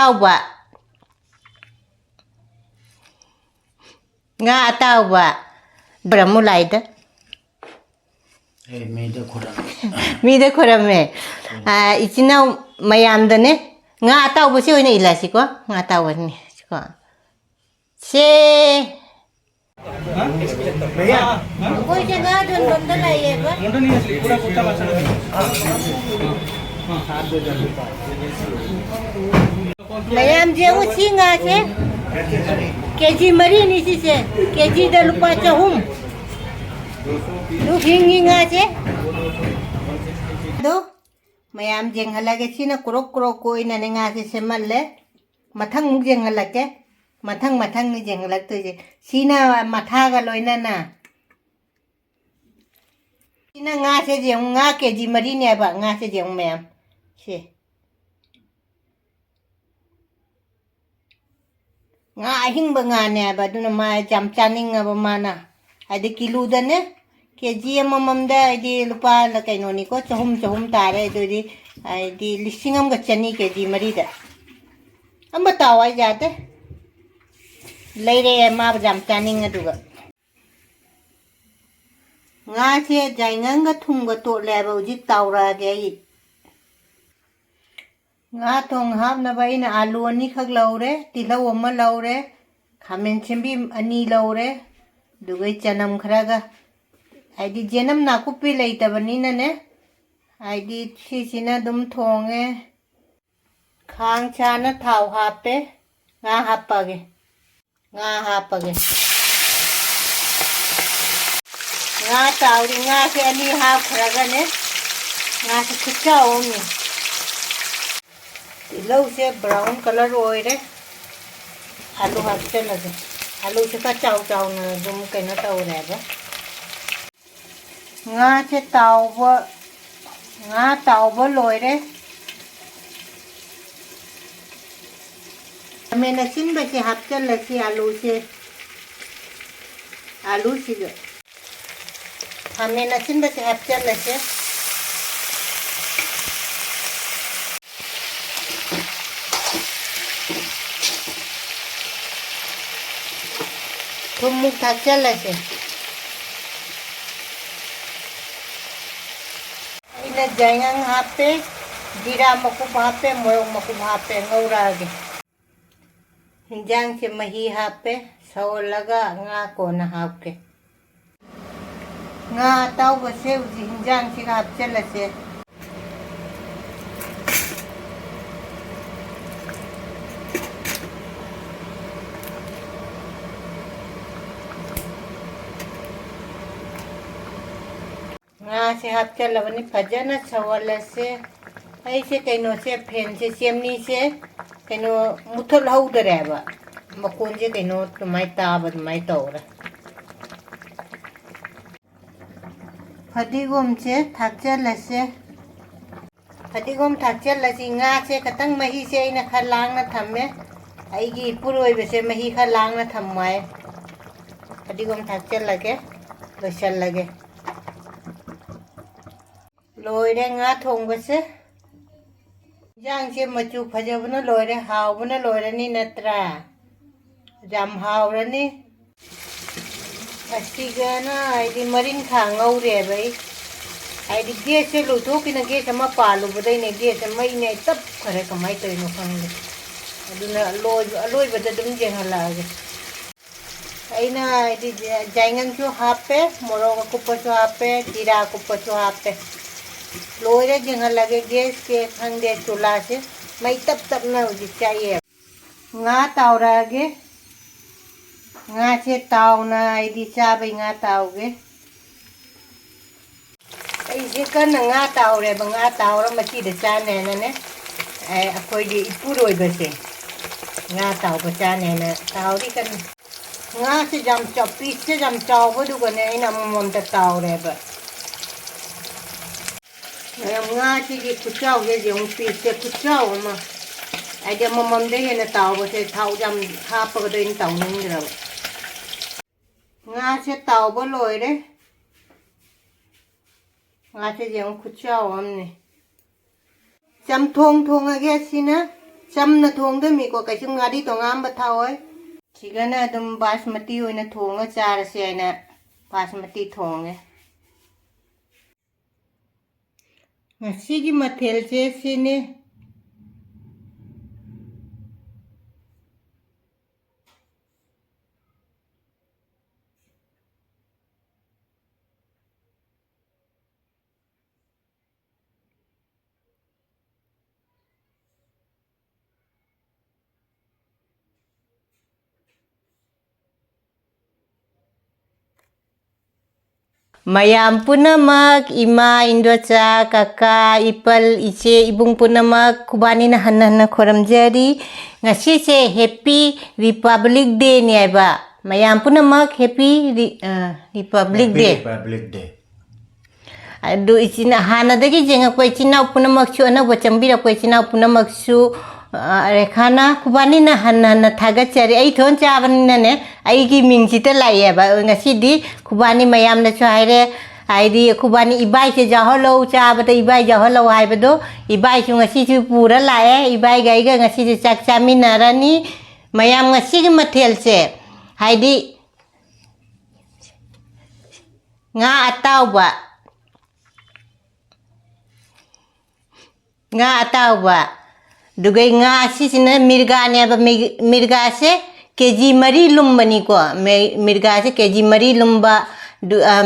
ꯑꯇꯥꯎꯕ ꯉꯥ ꯑꯇꯥꯎꯕ ꯕ꯭ꯔꯃꯨ ꯂꯥꯏꯗ ꯃꯤꯗ ꯈꯣꯏꯔꯝꯃꯦ ꯏꯆꯤꯟ ꯏꯅꯥꯎ ꯃꯌꯥꯝꯗꯅꯦ ꯉꯥ ꯑꯇꯥꯎꯕꯁꯤ ꯑꯣꯏꯅ ꯏꯜꯂꯁꯤꯀꯣ ꯉꯥ ꯑꯇꯥꯎꯕꯅꯤ ꯀꯣ ꯁꯦ कोई जगह जो बंदर लाइए मुंडा नहीं असली पूरा कुत्ता बच्चा मैम जे वो सिंगा से केजी मरी निसी से केजी द लुपा चहुम लु हिंगिंगा से दो मैम जेंगहलागे सिना क्रोक क्रोक कोई ननेंगा से सेमल्ले मथंग मुग जेंगहलाके मथंग मथंग नि जेंगहलक्तोजे सिना मथागा लोइनाना सिना nga se jeng nga keji mari ne ba nga se jeng ma'am से nga ahingba nga ne ba duna ma jam chaning ba mana adi kilo da ne keji amamda adi lupa la kaino ni ko chahum chahum tare dodi adi lisingam ga chani keji mari da amba tawai jate leire ma jam chaning aduga nga se jaingang ga thumga to leba ujik tawra ge nga thong hap na ba ina alu ani khak laure tilau amma laure khamen chimbi ani laure dugai chanam khraga aidi jenam na kupi leitabani na ne aidi sisina dum thonge khang chana thau hape nga hapage nga tawri nga se ani hap khraga ne nga se khcha omi लो से brown colour ओइरे आलू हाथे लगे आलू से का चाव चाव न दुम केना तवरे बा nga से ताव लोइरे हमें नसिन बसे हाथे लसी आलू से हमें नसिन बसे हाथे लसे तुम मुख थक लगे इन्हें जाएंगे हापे जीरा मकु हापे मोयंग मकु हापे ngौरागे हिंजांग से मही हापे सौ लगा nga को न हापके nga ताऊ बसे उजी हिंजांग से हाप चलसे nga se hap chalabani fajana sawala se ai se kaino se phen se semni se kaino muthol haudare ba makon je kaino tumai ta ba mai tawra fadigom se thakchala se fadigom thakchala si nga se katang mahi se ina khalang na thamme aigi puroi be se mahi khalang na thammai fadigom thakchala ke loisal lage लोइरे nga थोंबसे जांग से मचू फजबना लोइरे हावबना लोइरनी नत्रा जाम हावरनी असिगना आइदि Marin खांगौरे भाई आइदि guess से लुथोकिना guess अमा पालुबदैने guess मैने तप खरे कमाई तरिनो खंगे अदुना लोइबदा दुम जेंहलागे आइना आइदि जाइंगन जो हापे मोरोग कुपसो हापे जीरा कुपसो हापे लोइरे जंगल लगे गैस के खंगे चूल्हा से मई तब ना उजी चाहिए nga तावरागे nga से तावना आइदी चाबे nga तावगे ऐसे कर nga तावरे nga तावरा मची दे चाने ने अखोई दी इपुरोई बसे nga ताव बचाने ने तावरी कर nga से जम चपी से जम चाव दुगने इन मम त तावरे ब nga chi di kuchao ge jong pi se kuchao ma ai de mom de ne taw bo se thau jam ha pa de in taw ning ra nga se taw bo loi de nga se jong kuchao am ne cham thong thong a ge si na ꯆꯝꯅ ꯊꯣꯡꯗꯣꯏꯃꯤꯀꯣ ꯀꯩꯁꯨ ꯉꯥꯔꯤ ꯇꯣꯉꯥꯟꯕ ꯊꯥꯎꯑꯣꯏ ꯁꯤꯒꯅ ꯑꯗꯨꯝ ꯕꯥꯁꯃꯇꯤ ꯑꯣꯏꯅ ꯊꯣꯡꯉ ꯆꯥꯔꯁꯦ ꯍꯥꯏꯅ ꯕꯥꯁꯃꯇꯤ ꯊꯣꯡꯉꯦ ꯉꯁꯤꯒꯤ ꯃꯊꯦꯜꯁꯦ ꯁꯤꯅꯤ mayam punamak ima indocha kaka ipal iche ibung punamak kubani na hanana khoramjari ngasi se happy republic day ni aiba mayam punamak happy republic day adu ichina hana dagi jenga ko ichina punamak chu ana bachambira ko ichina punamak chu rekhana kubani na hanana thaga chari ai thon chaban na ne ai gi mingchita lai ba ngasi di kubani mayam na chu haire ai kubani ibai che jaholo cha bata ibai jaholo hai bado ibai chu ngasi chu pura lai ibai gai ga ngasi chu chak chami narani mayam ngasi gi mathel che hai di nga atauba dugai nga sisina mirga ne ba mirga se keji mari lumbani ko mirga se keji mari lumba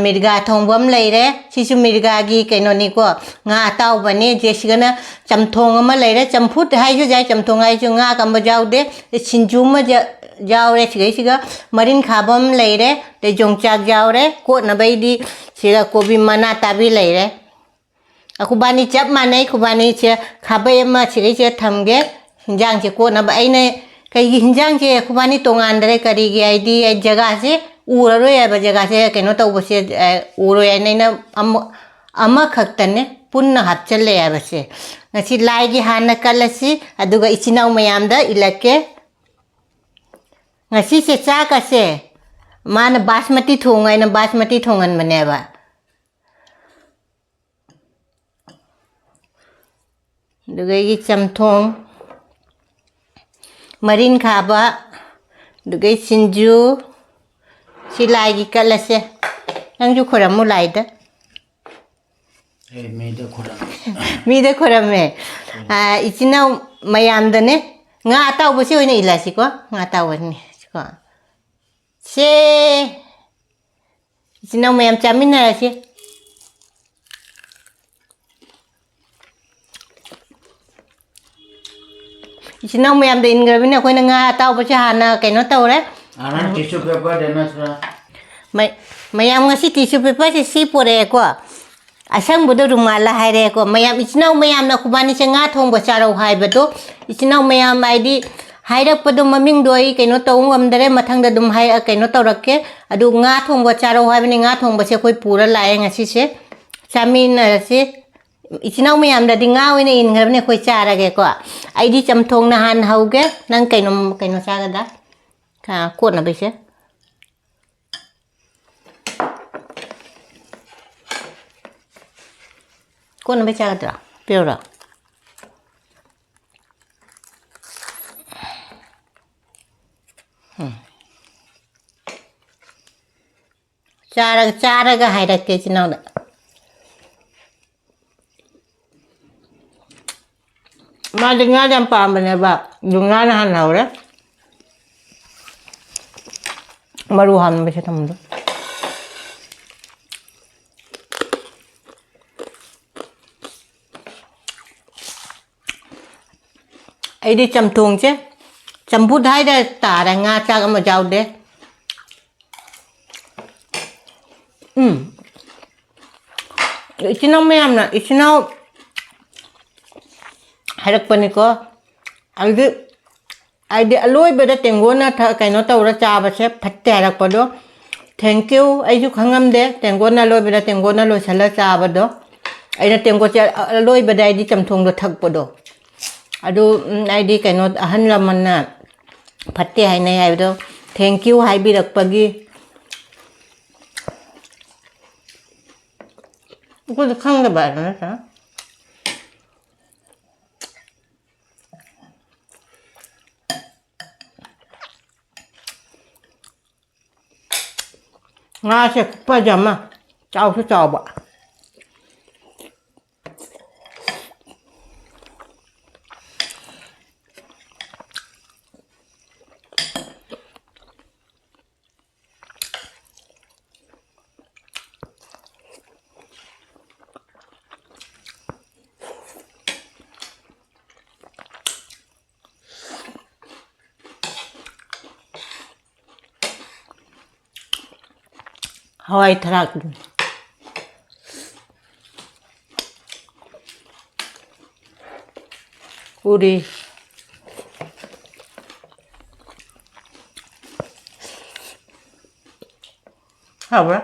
mirga thongbam leire sisu mirga gi kaino ni ko nga taw bane jesigana chamthong ama leire champhut hai ju jai chamthong hai ju nga kam jaude sinju ma jaure sigai siga marin khabam leire te jongchak jaure ko na bai di siga kobi mana tabi leire akubani chap manai kubani che khabai ma sigai che thamge hinjang che ko na bai ne kai hinjang che kubani tongan dare kari gi id ai jaga se ura ro ya ba jaga se keno to bo se uro ya nei na ama khaktane punna hapchalle ya ba se ngasi lai gi hana kalasi aduga ichinau mayam da ilake ngasi se cha ka se man basmati thongai na basmati thongan mane ba dugai chamthong marin khaba dugai sinju silai gi kalase nangju khoramu laida mi da khorame ichina mayam da ne nga taw bosi oina ilasi ko nga taw ni ko se ichina mayam chamina se ichina mayam da ingrabina ko nga taw bosi hana kaino tawre ana tissue paper dena sra mayam ngasi tissue paper si pore ko asang bodo rumala haire ko mayam ichina mayam na kubani se nga thong bo charo hai bado ichina mayam id haira pado maming doi kaino tawngam dare mathang da dum hai kaino tawrakke adu nga thong bo charo hai bani nga thong bo se koi pura lae ngasi se chamin se ichina mayam da dinga oine in ngrabne koi chara ge ko id chamthong na han hauge nang kaino chaga da ka ko na bese ko na becha ga pura chara ga haira ke chinau da ma dinga jam pa bane ba dunga na han haure maru han bese tamdo ai đi chamthong che champut hai da ta da nga cha ga ma jaw de ichina mayam na ichina harak pani ko ai aloi ba da tengona tha kaino tawra cha ba se phatte harak pa do thank you ai ju khangam de tengona loi ba da tengona loi sala cha ba do ai na tengo cha aloi ba da di chamthong do thak pa do adu ai di kaino ahan laman na phatte hai nei ai do thank you hai bi rak pagi ko khang da ba na ta nga sẽ pa jama chao su chao ba Hawaii tarak 우리 하봐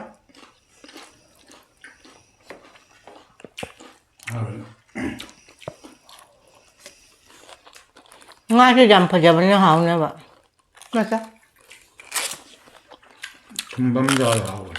nga sẽ dầm phải dầm nó hậu nữa bạn nó sao 금방 자라고.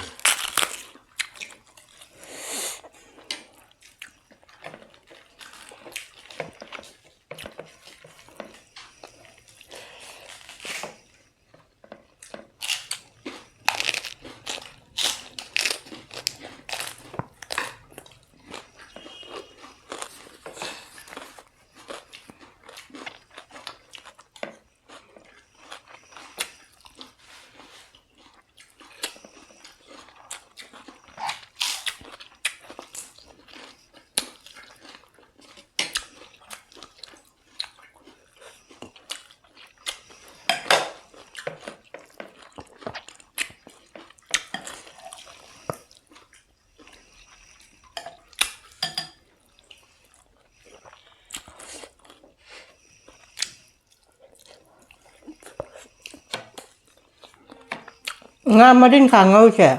nga mà đến khang ngâu chè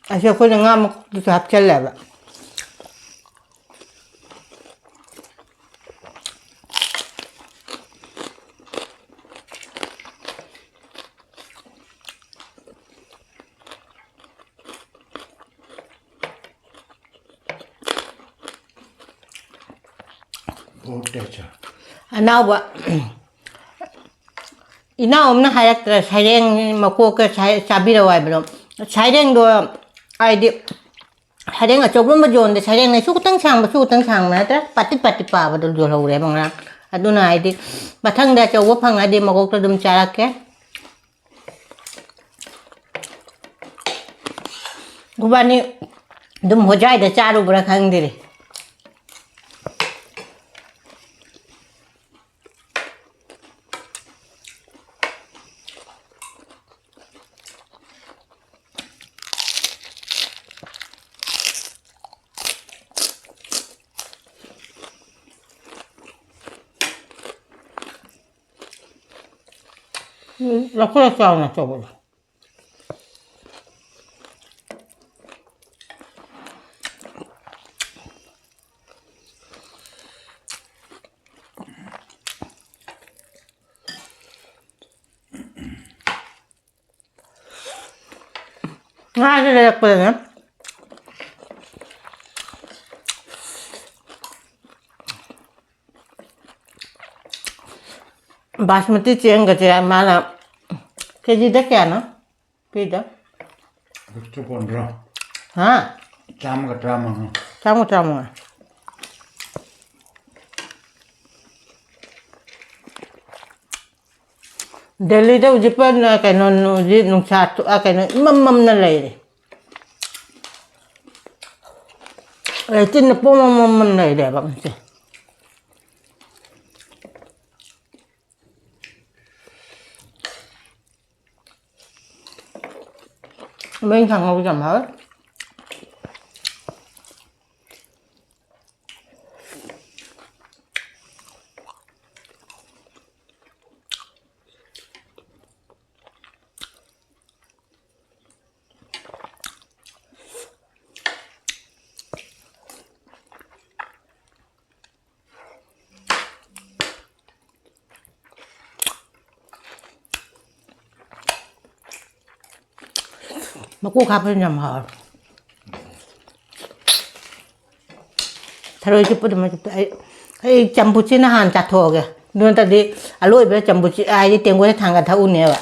à sẽ có nga mà được hấp chân lại vậy 어때죠? nào vậy 이나 없는 하얗더라 사령 먹고 그 잡이라고 하면 사령도 아이디 사령은 조금만 좋은데 사령은 수구탕창 하더라 빠띠빠띠 빠버들 줘라 그래 방랑 아두나 아이디 바탕다 저거 방 아이디 먹고 좀 자랄게 구반이 좀 호자이다 짜루 그래 강들이 La cosa 싸우나 저거 아, 그래, 그래. Basmati Cheng का Cheng माना KG दे क्या ना पीड़ा 그것도 본드라. हाँ 짬가 짬아. चामू दिल्ली तो उजी पर ना कहनो उजी नुकसान तो आ कहनो मम न ले रे चिन्न पो मम न ले बाबा से mình thằng ngồi chầm hết mà cô khắp lên nhầm hở thay chụp được mà chụp ấy chăm bút nó hàn chặt thò kìa luôn ta đi à lôi bây chăm bút ai đi tiền của thằng cả thâu nè ạ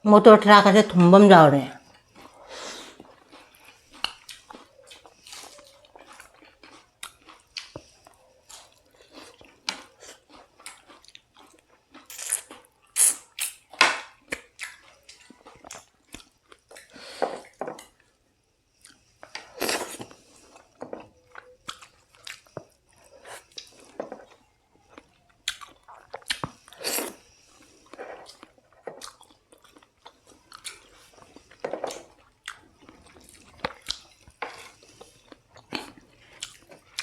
모터 트럭에서 돈범 자오래.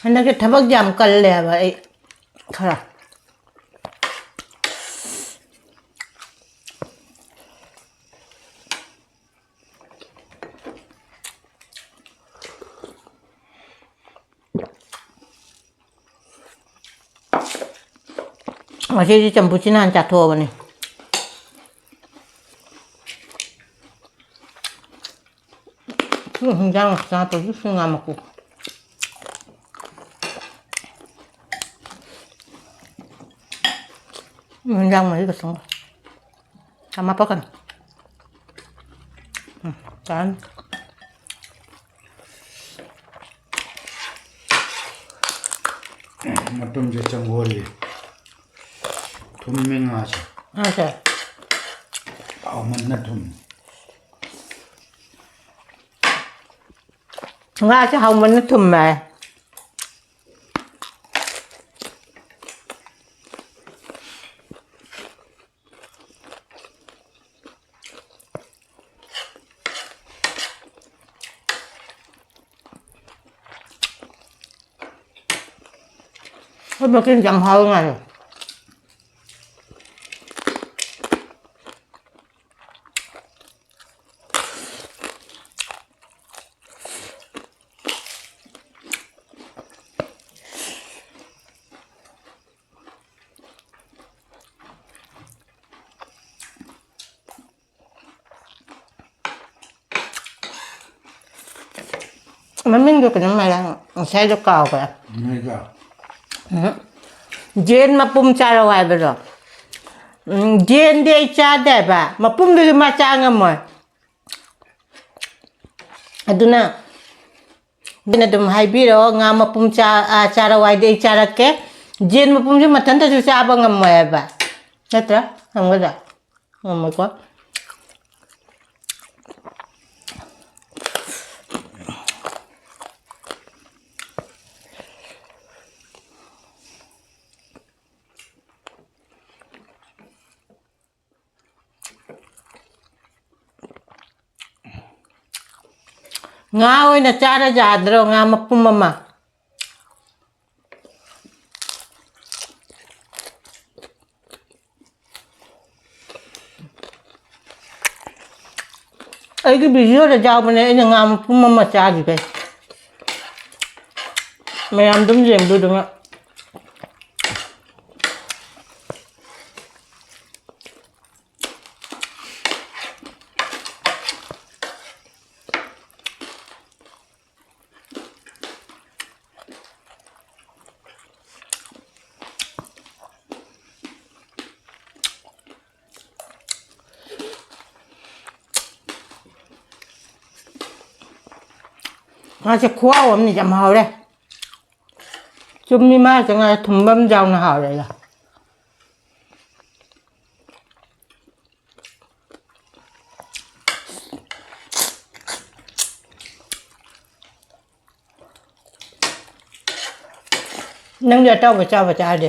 한나게 타박 잠 깔래 봐. 가라. 맛이 좀 부치는 한자 투어보니. 흥장 나도 육수가 먹고. 흥장만 익었어. sama apa kan? Kan? Matum jecang goli, tumming aja. Ada. Mana tum? Nggak sih, hau mana tum mày. Có một cái dầm hơn này. Mình được cái này là sẽ được cao kìa. Mega. Jen mà pum cha ra ngoài bây giờ. Jen đi cha đẹp à, mà pum đi mà cha ngâm rồi. Aduna, bina dum hai biro nga mà pum cha ra ngoài đi cha ra ke. Jen mà pum chứ mà thân ta cha ba ngâm rồi ba. Nhất ra, không có gì, ngâm rồi quá. Nga oi na cara jadro nga mapumama. Ai cái video là giao bên này nga mapumama cha gì vậy? Mày làm đúng gì được không ạ? Nga sẽ khóa ổn thì chậm hào đây. Chúng mi mà chẳng là thùng bấm dầu nó hào đây là. Nâng giờ trâu và cha đi.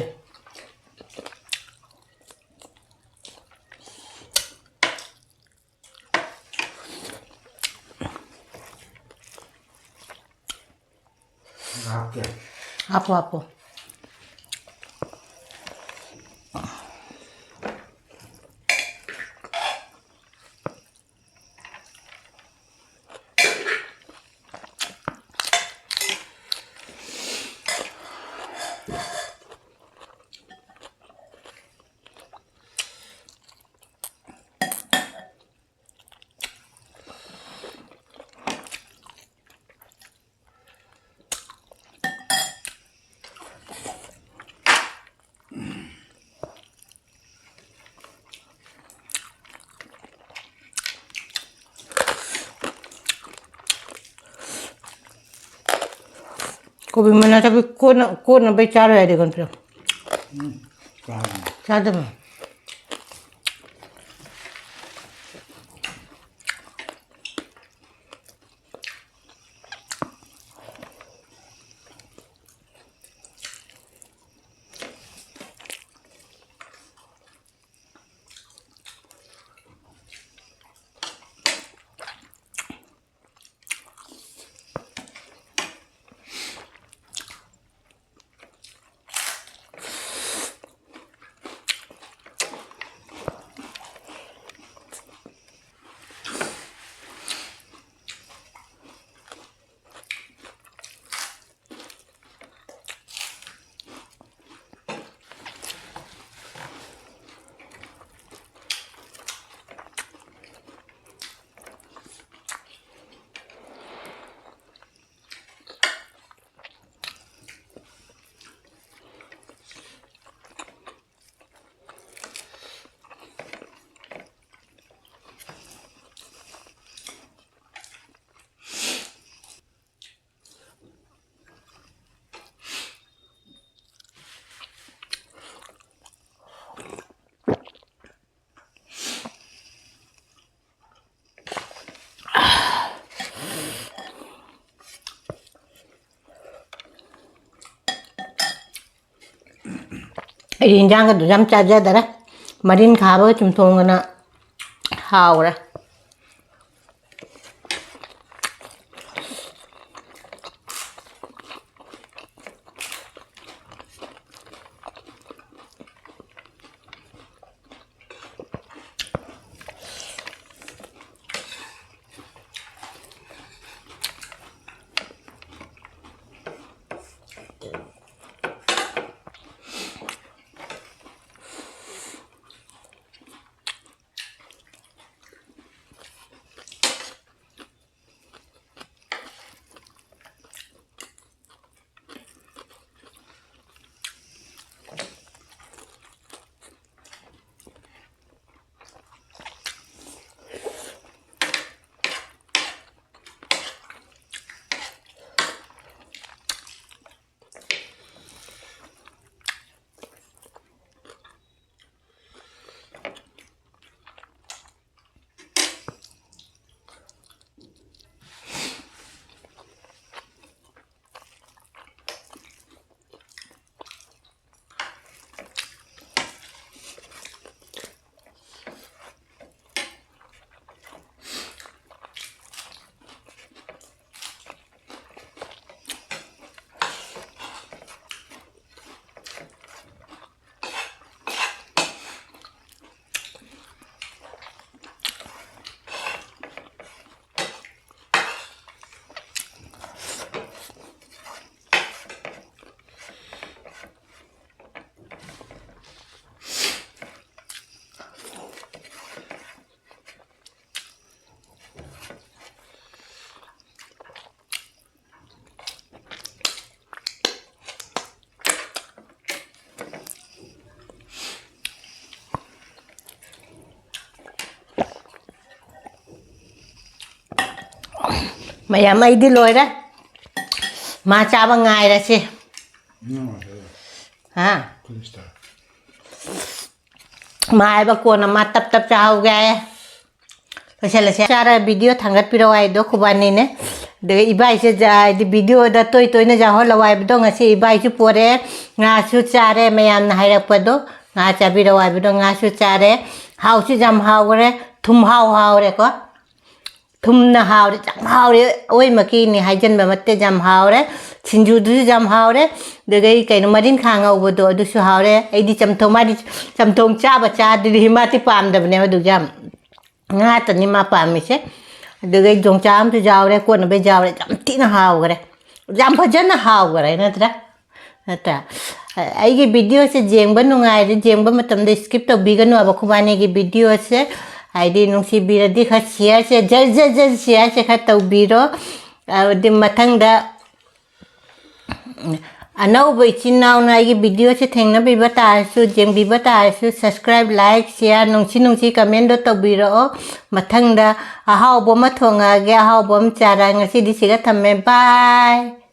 Apa. 고비 맨날 잡이 꼬는 배 자르야 되건 필요. 자르면. 인장도 좀 짜자더라. 마린 가버 좀 통하나 하오라. Mày mày đi lôi đó. Mà cha bằng ngày ra chứ. Hả? Mai bà cô nó mà tập chào gai. Kasi là cha ra video thangat piro ai do khubani ne. De ibai se ja di video da toy na ja hola wai do nga se ibai chu pore nga su cha re mayam na haira pado nga cha piro ai do nga su cha re hau chu jam hau re thum hau re ko. Thum na hao re jam hao re oi maki ni haijan ba matte jam hao re sinju du jam hao re de gai kai no marin kha nga ubo do du su hao re ai di chamthong ma di chamthong cha ba cha di hima ti pam da ne du jam nga ta ni ma pam mi se de gai jong cham tu jaw re ko na be jaw re jam ti na hao re jam bhajan na hao re na tra ai gi video se jeng ba nu ngai de jeng ba matam de skip to bi ga nu ba khubani gi video se Aidi nungsi bira di kha share se jar share se kha tau biro di mathang da anau bai chin naw na gi video se thengna bi bata su jeng bi bata su subscribe like share nungsi comment do tau biro mathang da hau bom ma thonga ge hau bom chara ngasi di siga thamme bye